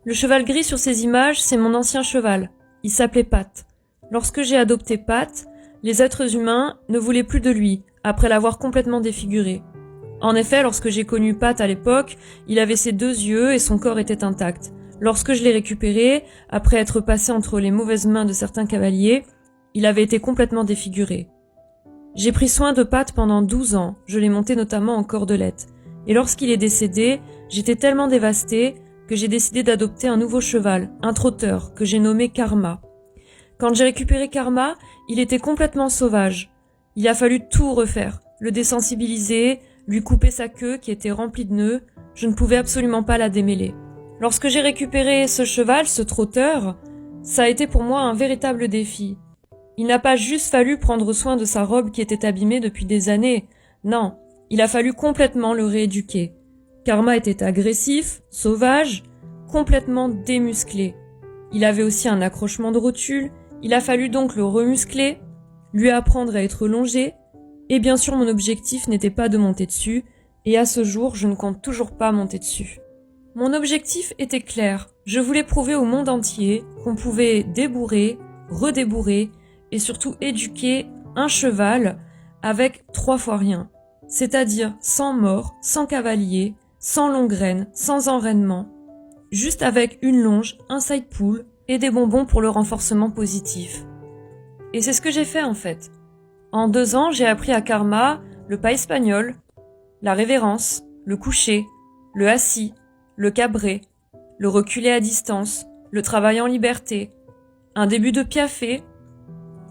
Le cheval gris sur ces images, c'est mon ancien cheval. Il s'appelait Pat. Lorsque j'ai adopté Pat, les êtres humains ne voulaient plus de lui, après l'avoir complètement défiguré. En effet, lorsque j'ai connu Pat à l'époque, il avait ses 2 yeux et son corps était intact. Lorsque je l'ai récupéré, après être passé entre les mauvaises mains de certains cavaliers, il avait été complètement défiguré. J'ai pris soin de Pat pendant 12 ans, je l'ai monté notamment en cordelette. Et lorsqu'il est décédé, j'étais tellement dévastée que j'ai décidé d'adopter un nouveau cheval, un trotteur, que j'ai nommé Karma. Quand j'ai récupéré Karma, il était complètement sauvage. Il a fallu tout refaire, le désensibiliser, lui couper sa queue qui était remplie de nœuds, je ne pouvais absolument pas la démêler. Lorsque j'ai récupéré ce cheval, ce trotteur, ça a été pour moi un véritable défi. Il n'a pas juste fallu prendre soin de sa robe qui était abîmée depuis des années, non, il a fallu complètement le rééduquer. Karma était agressif, sauvage, complètement démusclé. Il avait aussi un accrochement de rotule, il a fallu donc le remuscler, lui apprendre à être longé, et bien sûr mon objectif n'était pas de monter dessus, et à ce jour je ne compte toujours pas monter dessus. Mon objectif était clair, je voulais prouver au monde entier qu'on pouvait débourrer, redébourrer, et surtout éduquer un cheval avec 3 fois rien. C'est-à-dire sans mort, sans cavalier, sans longue graine, sans enrainement, juste avec une longe, un side pull et des bonbons pour le renforcement positif. Et c'est ce que j'ai fait en fait. En 2 ans, j'ai appris à Karma le pas espagnol, la révérence, le coucher, le assis, le cabré, le reculé à distance, le travail en liberté, un début de piafé,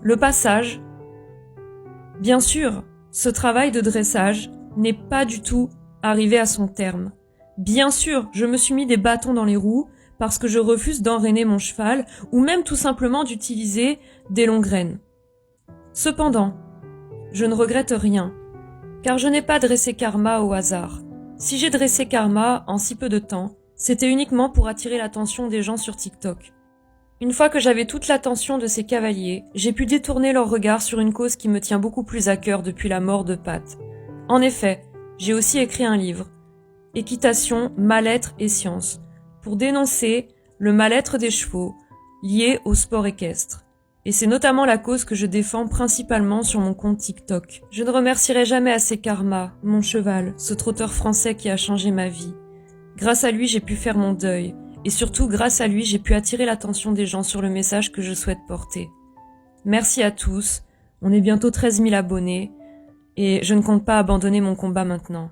le passage. Bien sûr, ce travail de dressage n'est pas du tout arrivé à son terme. Bien sûr, je me suis mis des bâtons dans les roues parce que je refuse d'enraîner mon cheval ou même tout simplement d'utiliser des longues graines. Cependant, je ne regrette rien, car je n'ai pas dressé Karma au hasard. Si j'ai dressé Karma en si peu de temps, c'était uniquement pour attirer l'attention des gens sur TikTok. Une fois que j'avais toute l'attention de ces cavaliers, j'ai pu détourner leur regard sur une cause qui me tient beaucoup plus à cœur depuis la mort de Pat. En effet, j'ai aussi écrit un livre, Équitation, mal-être et science, pour dénoncer le mal-être des chevaux lié au sport équestre. Et c'est notamment la cause que je défends principalement sur mon compte TikTok. Je ne remercierai jamais assez Karma, mon cheval, ce trotteur français qui a changé ma vie. Grâce à lui, j'ai pu faire mon deuil. Et surtout, grâce à lui, j'ai pu attirer l'attention des gens sur le message que je souhaite porter. Merci à tous, on est bientôt 13 000 abonnés, et je ne compte pas abandonner mon combat maintenant.